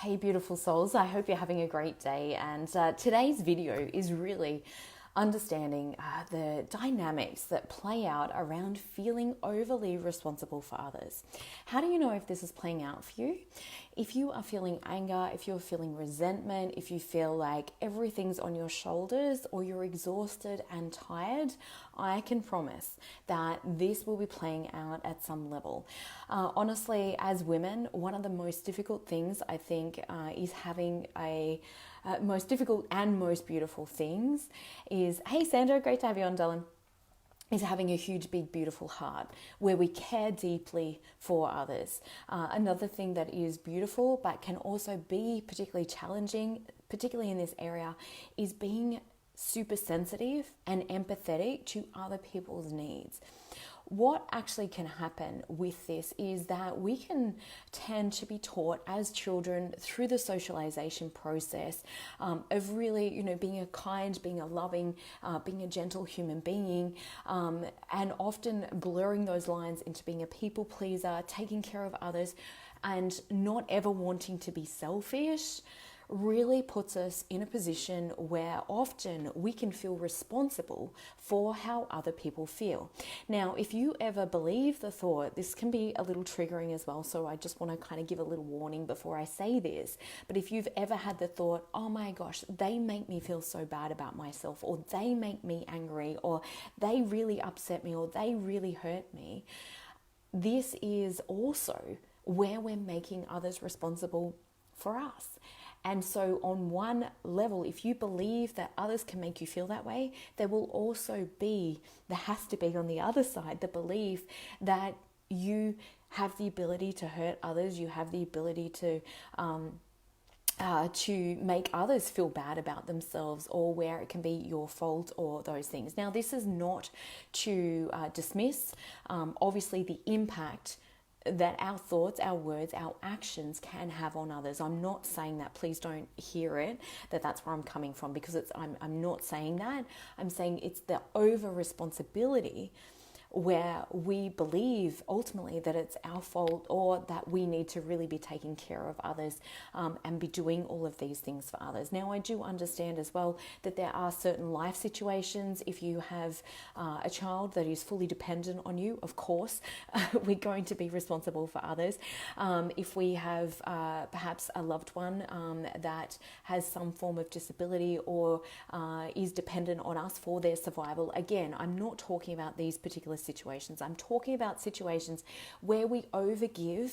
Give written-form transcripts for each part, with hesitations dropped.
Hey, beautiful souls. I hope you're having a great day. And today's video is really understanding the dynamics that play out around feeling overly responsible for others. How do you know if this is playing out for you? If you are feeling anger, if you're feeling resentment, if you feel like everything's on your shoulders or you're exhausted and tired, I can promise that this will be playing out at some level. Honestly, as women, one of the most difficult things I think is having most difficult and most beautiful things is, hey Sandra, great to have you on, darling, is having a huge, big, beautiful heart where we care deeply for others. Another thing that is beautiful but can also be particularly challenging, particularly in this area, is being super sensitive and empathetic to other people's needs. What actually can happen with this is that we can tend to be taught as children through the socialization process of really, being a kind, being a loving, being a gentle human being, and often blurring those lines into being a people pleaser, taking care of others, and not ever wanting to be selfish really puts us in a position where often we can feel responsible for how other people feel. Now, if you ever believe the thought, this can be a little triggering as well, so I just want to kind of give a little warning before I say this, but if you've ever had the thought, oh my gosh, they make me feel so bad about myself, or they make me angry, or they really upset me, or they really hurt me, this is also where we're making others responsible for us. And so on one level, if you believe that others can make you feel that way, there has to be on the other side, the belief that you have the ability to hurt others, you have the ability to make others feel bad about themselves, or where it can be your fault, or those things. Now, this is not to dismiss, obviously, the impact that our thoughts, our words, our actions can have on others. I'm not saying that, please don't hear it, that's where I'm coming from, because I'm not saying that. I'm saying it's the over responsibility where we believe ultimately that it's our fault, or that we need to really be taking care of others and be doing all of these things for others. Now, I do understand as well that there are certain life situations. If you have a child that is fully dependent on you, of course, we're going to be responsible for others. If we have perhaps a loved one that has some form of disability or is dependent on us for their survival, again, I'm not talking about these particular situations. I'm talking about situations where we overgive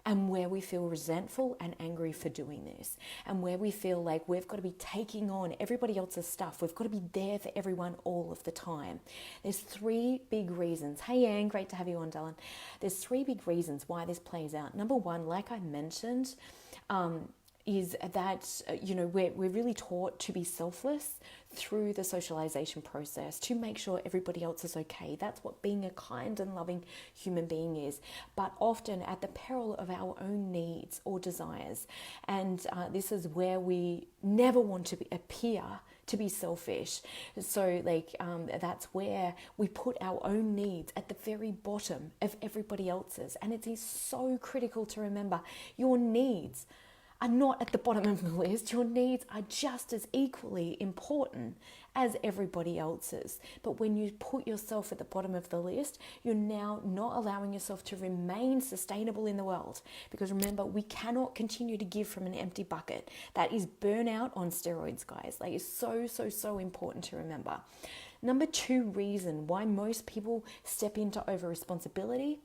and where we feel resentful and angry for doing this, and where we feel like we've got to be taking on everybody else's stuff. We've got to be there for everyone all of the time. There's three big reasons. Hey Anne, great to have you on, darling. There's three big reasons why this plays out. Number one, like I mentioned, is that, we're really taught to be selfless through the socialization process, to make sure everybody else is okay. That's what being a kind and loving human being is, but often at the peril of our own needs or desires. And this is where we never want to appear to be selfish. So that's where we put our own needs at the very bottom of everybody else's. And it is so critical to remember your needs are not at the bottom of the list. Your needs are just as equally important as everybody else's. But when you put yourself at the bottom of the list, you're now not allowing yourself to remain sustainable in the world. Because remember, we cannot continue to give from an empty bucket. That is burnout on steroids, guys. It's so important to remember. Number two reason why most people step into over responsibility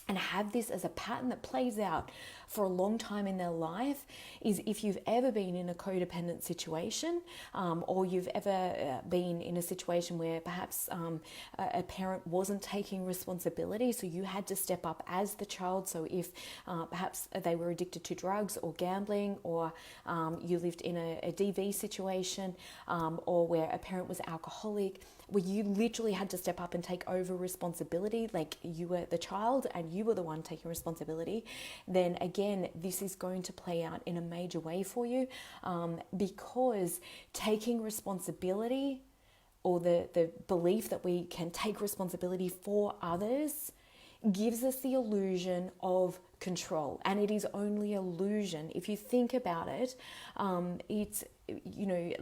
and have this as a pattern that plays out for a long time in their life is if you've ever been in a codependent situation, or you've ever been in a situation where perhaps a parent wasn't taking responsibility, so you had to step up as the child. So if perhaps they were addicted to drugs or gambling, or you lived in a DV situation, or where a parent was alcoholic, where you literally had to step up and take over responsibility, like you were the child and you were the one taking responsibility, then again, this is going to play out in a major way for you, because taking responsibility, or the belief that we can take responsibility for others, gives us the illusion of control, and it is only illusion. If you think about it, it's,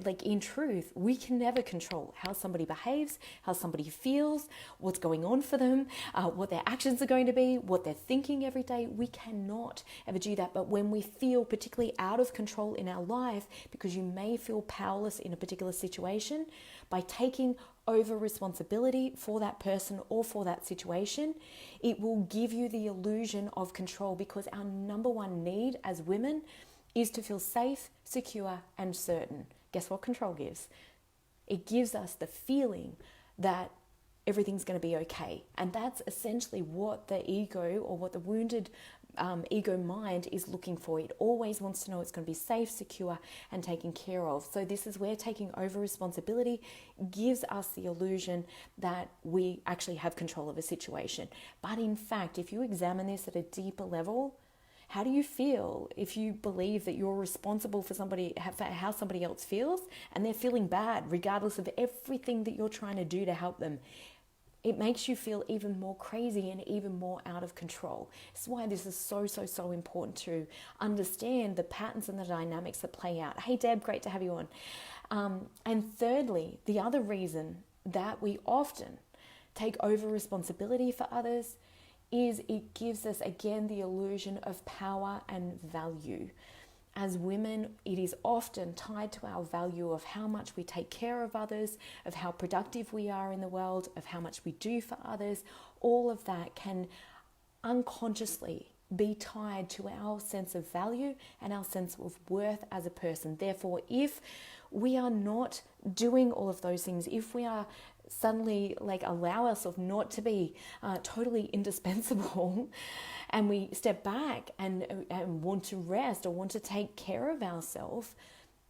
like in truth, we can never control how somebody behaves, how somebody feels, what's going on for them, what their actions are going to be, what they're thinking every day. We cannot ever do that. But when we feel particularly out of control in our life, because you may feel powerless in a particular situation, by taking over responsibility for that person or for that situation, it will give you the illusion of control, because our number one need as women is to feel safe, secure, and certain. Guess what control gives? It gives us the feeling that everything's going to be okay. And that's essentially what the ego, or what the wounded ego mind is looking for. It always wants to know it's going to be safe, secure, and taken care of. So this is where taking over responsibility gives us the illusion that we actually have control of a situation. But in fact, if you examine this at a deeper level, how do you feel if you believe that you're responsible for how somebody else feels, and they're feeling bad regardless of everything that you're trying to do to help them? It makes you feel even more crazy and even more out of control. It's why this is so important to understand the patterns and the dynamics that play out. Hey Deb, great to have you on. And thirdly, the other reason that we often take over responsibility for others is it gives us, again, the illusion of power and value. As women, it is often tied to our value of how much we take care of others, of how productive we are in the world, of how much we do for others. All of that can unconsciously be tied to our sense of value and our sense of worth as a person. Therefore, if we are not doing all of those things, if we are suddenly allow ourselves not to be totally indispensable, and we step back and want to rest or want to take care of ourselves,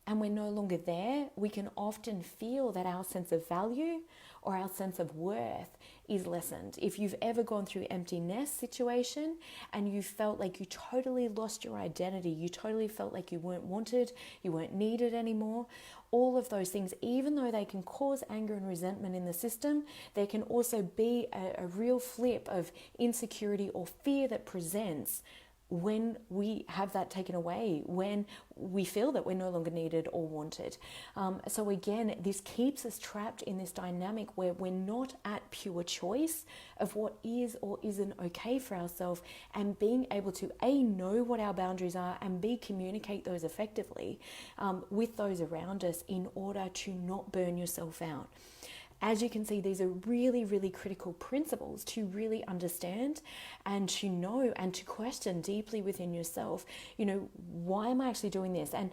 and we're no longer there, we can often feel that our sense of value or our sense of worth is lessened. If you've ever gone through empty nest situation and you felt like you totally lost your identity, you totally felt like you weren't wanted, you weren't needed anymore, all of those things, even though they can cause anger and resentment in the system, there can also be a real flip of insecurity or fear that presents when we have that taken away, when we feel that we're no longer needed or wanted. So again, this keeps us trapped in this dynamic where we're not at pure choice of what is or isn't okay for ourselves, and being able to know what our boundaries are, and communicate those effectively with those around us in order to not burn yourself out. As you can see, these are really critical principles to really understand and to know and to question deeply within yourself. Why am I actually doing this? And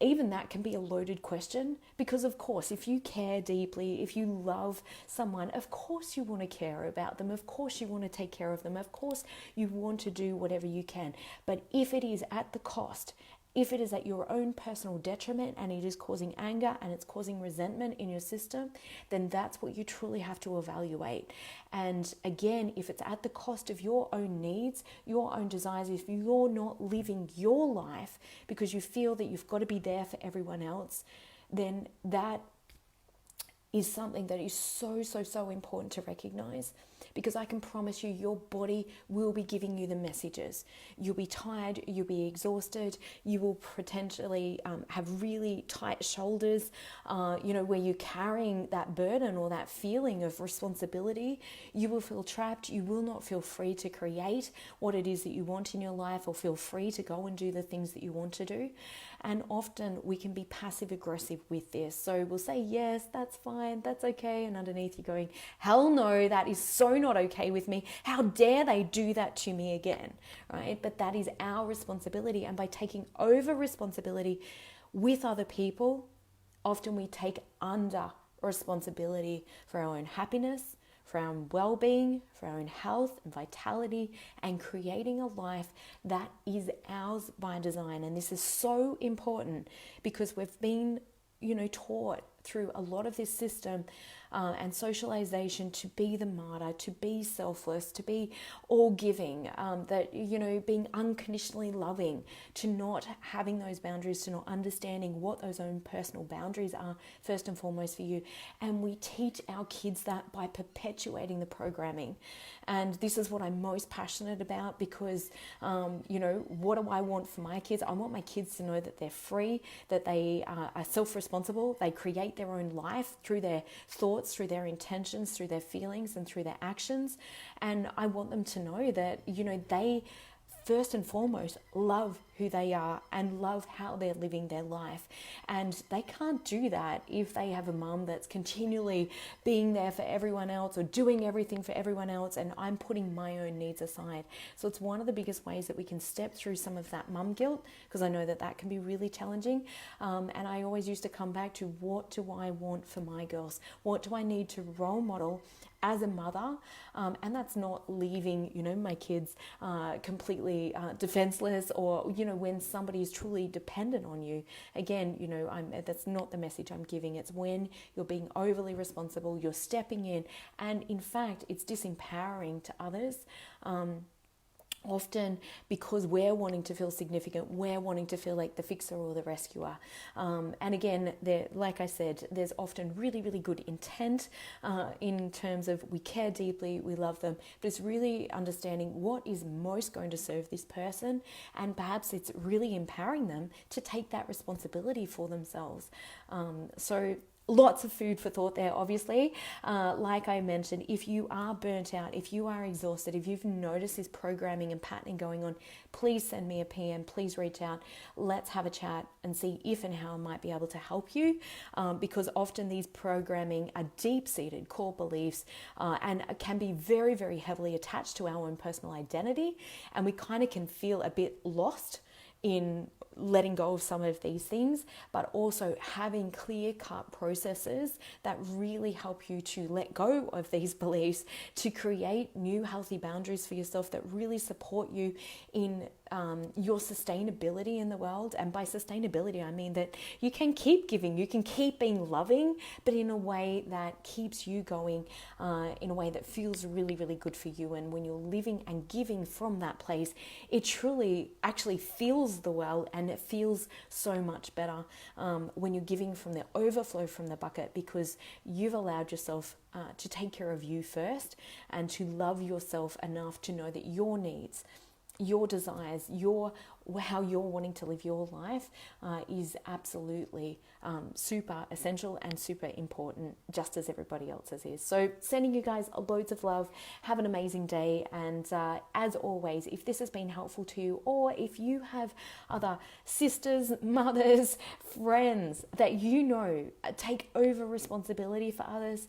even that can be a loaded question, because of course, if you care deeply, if you love someone, of course you want to care about them. Of course you want to take care of them. Of course you want to do whatever you can. But if it is at the cost, if it is at your own personal detriment, and it is causing anger and it's causing resentment in your system, then that's what you truly have to evaluate. And again, if it's at the cost of your own needs, your own desires, if you're not living your life because you feel that you've got to be there for everyone else, then that is something that is so important to recognize, because I can promise you, your body will be giving you the messages. You'll be tired, you'll be exhausted, you will potentially have really tight shoulders, where you're carrying that burden or that feeling of responsibility. You will feel trapped. You will not feel free to create what it is that you want in your life, or feel free to go and do the things that you want to do. And often we can be passive aggressive with this. So we'll say, yes, that's fine, that's okay. And underneath you're going, hell no, that is so not okay with me. How dare they do that to me again, right? But that is our responsibility. And by taking over responsibility with other people, often we take under responsibility for our own happiness, for our own well-being, for our own health and vitality, and creating a life that is ours by design. And this is so important, because we've been, taught through a lot of this system and socialization to be the martyr, to be selfless, to be all giving, that, being unconditionally loving, to not having those boundaries, to not understanding what those own personal boundaries are first and foremost for you. And we teach our kids that by perpetuating the programming. And this is what I'm most passionate about because, what do I want for my kids? I want my kids to know that they're free, that they are self-responsible, they create their own life through their thoughts, through their intentions, through their feelings, and through their actions. And I want them to know that, they first and foremost love who they are and love how they're living their life. And they can't do that if they have a mum that's continually being there for everyone else or doing everything for everyone else, and I'm putting my own needs aside. So it's one of the biggest ways that we can step through some of that mum guilt, because I know that that can be really challenging. And I always used to come back to, what do I want for my girls? What do I need to role model as a mother? And that's not leaving, my kids completely defenseless, or, when somebody is truly dependent on you. Again, that's not the message I'm giving. It's when you're being overly responsible, you're stepping in, and in fact, it's disempowering to others. Often because we're wanting to feel significant, we're wanting to feel like the fixer or the rescuer. And again, like I said, there's often really, really good intent in terms of we care deeply, we love them, but it's really understanding what is most going to serve this person, and perhaps it's really empowering them to take that responsibility for themselves. So lots of food for thought there, obviously. Like I mentioned, if you are burnt out, if you are exhausted, if you've noticed this programming and patterning going on, please send me a PM, please reach out. Let's have a chat and see if and how I might be able to help you, because often these programming are deep-seated core beliefs and can be very, very heavily attached to our own personal identity, and we kind of can feel a bit lost in letting go of some of these things, but also having clear-cut processes that really help you to let go of these beliefs, to create new healthy boundaries for yourself that really support you in your sustainability in the world. And by sustainability, I mean that you can keep giving, you can keep being loving, but in a way that keeps you going, in a way that feels really, really good for you. And when you're living and giving from that place, it truly actually fills the well, and it feels so much better when you're giving from the overflow from the bucket, because you've allowed yourself to take care of you first, and to love yourself enough to know that your needs, your desires, how you're wanting to live your life is absolutely super essential and super important, just as everybody else's is. So sending you guys loads of love. Have an amazing day. And as always, if this has been helpful to you, or if you have other sisters, mothers, friends that take over responsibility for others,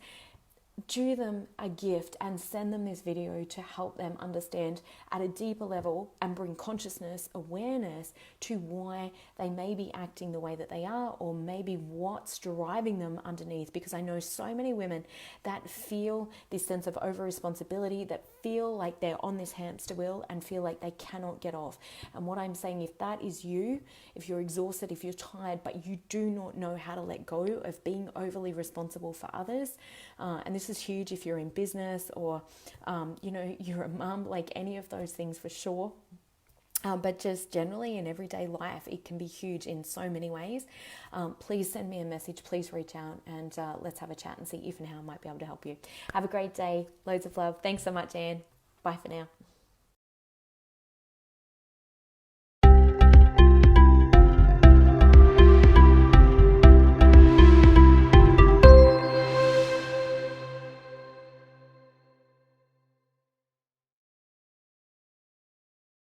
do them a gift and send them this video to help them understand at a deeper level and bring consciousness, awareness to why they may be acting the way that they are, or maybe what's driving them underneath. Because I know so many women that feel this sense of over responsibility, that feel like they're on this hamster wheel and feel like they cannot get off. And what I'm saying, if that is you, if you're exhausted, if you're tired, but you do not know how to let go of being overly responsible for others, and this is huge if you're in business, or you're a mum, like any of those things for sure, but just generally in everyday life, it can be huge in so many ways. Please send me a message, please reach out, and let's have a chat and see if and how I might be able to help you. Have a great day. Loads of love. Thanks so much, Anne. Bye for now.